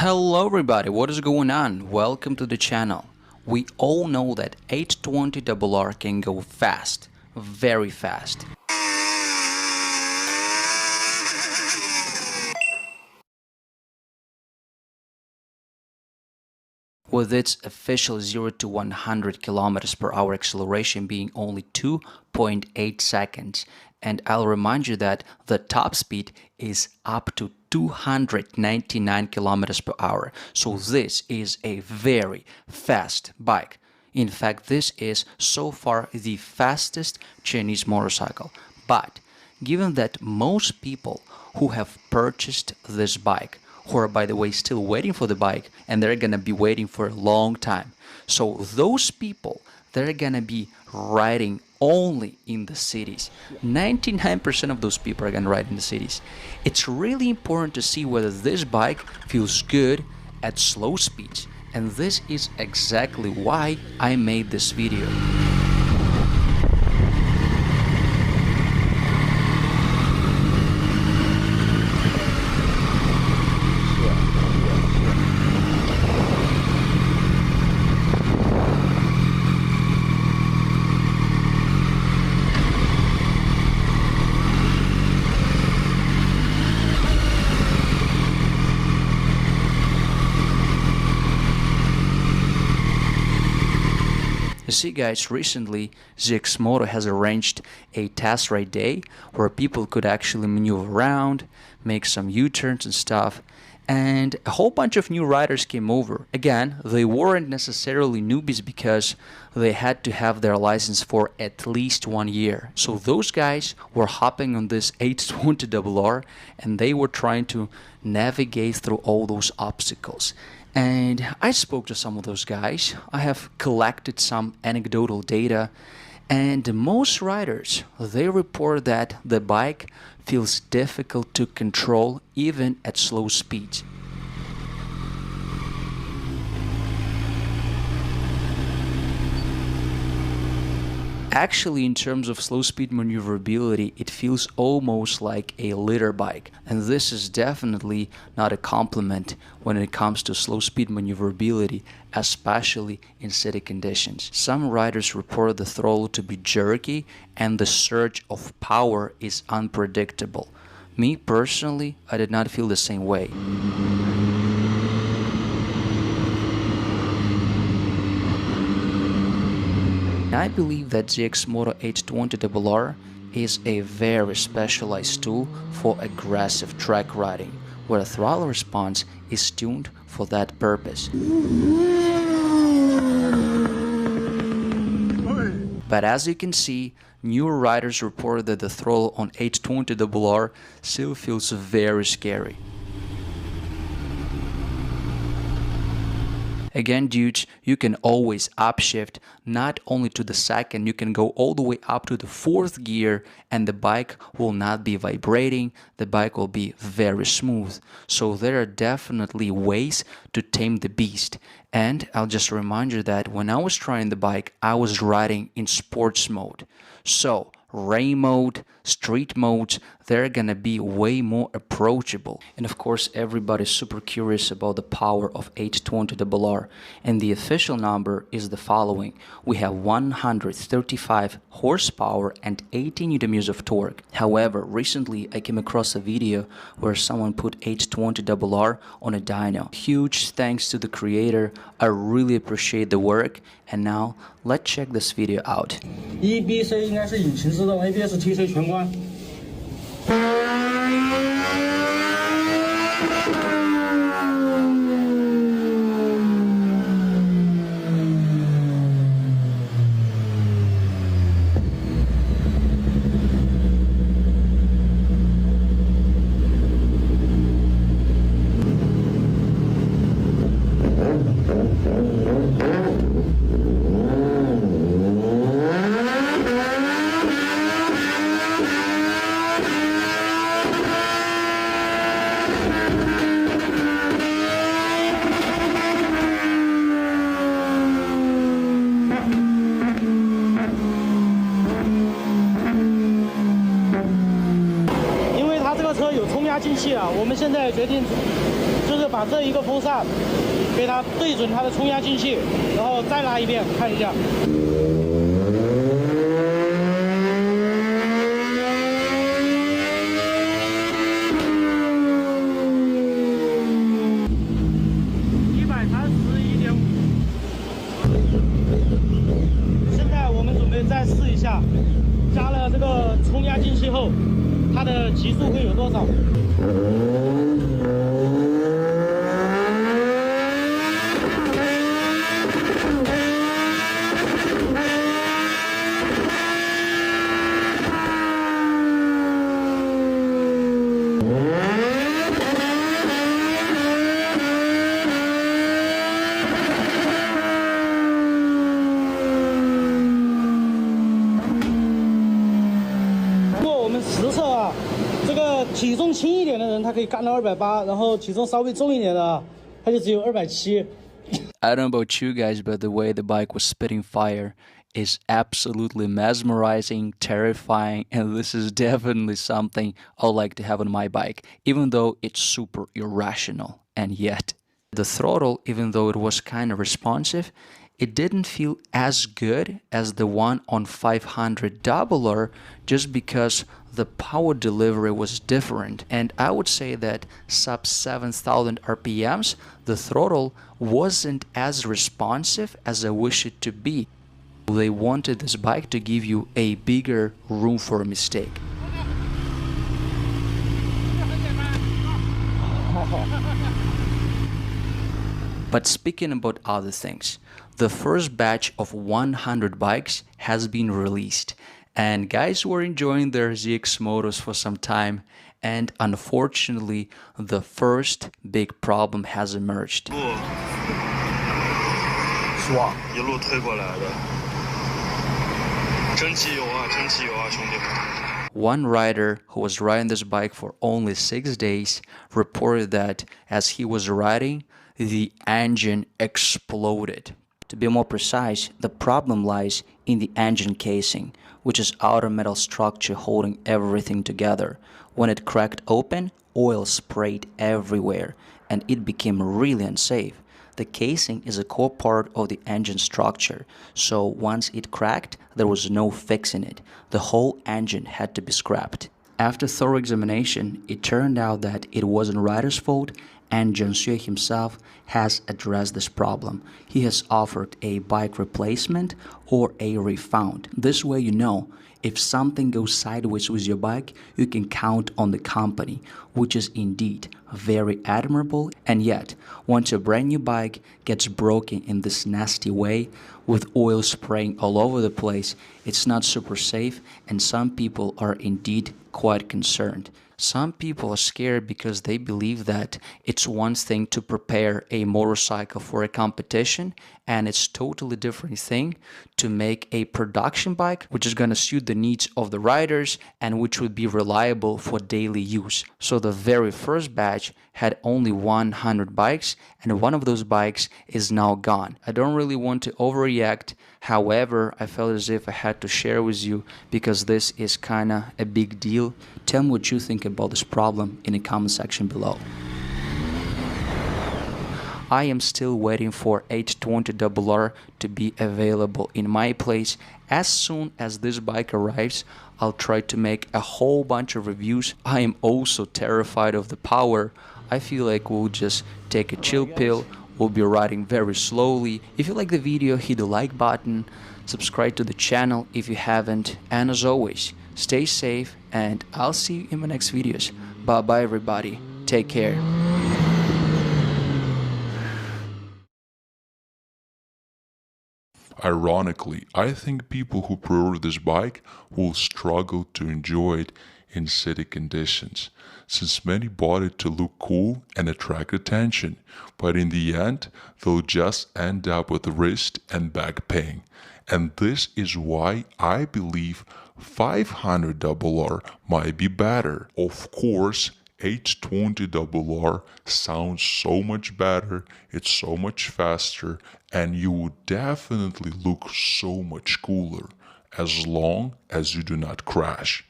Hello everybody, what is going on? Welcome to the channel. We all know that 820rr can go fast, very fast. With its official 0 to 100 km/h acceleration being only 2.8 seconds. And I'll remind you that the top speed is up to 299 km/h. So this is a very fast bike. In fact, this is so far the fastest Chinese motorcycle. But given that most people who have purchased this bike, who are, by the way, still waiting for the bike, and they're gonna be waiting for a long time. So those people, they're gonna be riding only in the cities. 99% of those people are gonna ride in the cities. It's really important to see whether this bike feels good at slow speeds. And this is exactly why I made this video. You see guys, recently Zx820rr has arranged a test ride day where people could actually maneuver around, make some U-turns and stuff, and a whole bunch of new riders came over. Again, they weren't necessarily newbies because they had to have their license for at least 1 year. So those guys were hopping on this 820rr and they were trying to navigate through all those obstacles. And I spoke to some of those guys. I have collected some anecdotal data, and most riders, they report that the bike feels difficult to control even at slow speeds. Actually, in terms of slow speed maneuverability, it feels almost like a litter bike, and this is definitely not a compliment when it comes to slow speed maneuverability, especially in city conditions. Some riders report the throttle to be jerky and the surge of power is unpredictable. Me personally, I did not feel the same way. I believe that Zx820rr 820rr is a very specialized tool for aggressive track riding, where the throttle response is tuned for that purpose. But as you can see, newer riders report that the throttle on 820rr still feels very scary. Again, dudes, you can always upshift not only to the second, you can go all the way up to the 4th gear and the bike will not be vibrating, the bike will be very smooth. So there are definitely ways to tame the beast. And I'll just remind you that when I was trying the bike, I was riding in sports mode. So rain mode, street modes, they're gonna be way more approachable. And of course, everybody's super curious about the power of 820rr, and the official number is the following. We have 135 horsepower and 80 Nm of torque. However, recently I came across a video where someone put 820rr on a dyno. Huge thanks to the creator, I really appreciate the work, and now let's check this video out. EBC 应该是引擎自动 ，ABS 提升全关。进气啊，我们现在决定就是把这一个风扇给它对准它的冲压进气，然后再拉一遍，看一下。131.5。现在我们准备再试一下，加了这个冲压进气后，它的极速会有多少？实测啊，这个体重轻一点的人，他可以干到280，然后体重稍微重一点的，他就只有270。I don't know about you guys, but the way the bike was spitting fire is absolutely mesmerizing, terrifying, and this is definitely something I'd like to have on my bike, even though it's super irrational. And yet, the throttle, even though it was kind of responsive, it didn't feel as good as the one on 500rr just because the power delivery was different. And I would say that sub 7,000 RPMs, the throttle wasn't as responsive as I wish it to be. They wanted this bike to give you a bigger room for a mistake. But speaking about other things, the first batch of 100 bikes has been released, and guys were enjoying their ZX motos for some time, and unfortunately the first big problem has emerged. One rider who was riding this bike for only 6 days reported that as he was riding, the engine exploded. To be more precise, the problem lies in the engine casing, which is outer metal structure holding everything together. When it cracked open, oil sprayed everywhere, and it became really unsafe. The casing is a core part of the engine structure, so once it cracked, there was no fixing it. The whole engine had to be scrapped. After thorough examination, it turned out that it wasn't rider's fault, and Jianxue himself has addressed this problem. He has offered a bike replacement or a refund. This way you know, if something goes sideways with your bike, you can count on the company, which is indeed very admirable. And yet, once a brand new bike gets broken in this nasty way, with oil spraying all over the place, it's not super safe, and some people are indeed quite concerned. Some people are scared because they believe that it's one thing to prepare a motorcycle for a competition, and it's totally different thing to make a production bike which is going to suit the needs of the riders and which would be reliable for daily use. So the very first batch had only 100 bikes, and one of those bikes is now gone. I don't really want to overreact. However, I felt as if I had to share with you because this is kinda a big deal. Tell me what you think about this problem in the comment section below. I am still waiting for Zx820rr to be available in my place. As soon as this bike arrives, I'll try to make a whole bunch of reviews. I am also terrified of the power. I feel like we'll just take a chill pill. We'll be riding very slowly. If you like the video, hit the like button, subscribe to the channel if you haven't, and as always, stay safe, and I'll see you in my next videos. Bye bye everybody, take care. Ironically, I think people who pre-order this bike will struggle to enjoy it in city conditions, since many bought it to look cool and attract attention, but in the end, they'll just end up with wrist and back pain. And this is why I believe 500rr might be better. Of course, Zx820rr sounds so much better, it's so much faster, and you would definitely look so much cooler, as long as you do not crash.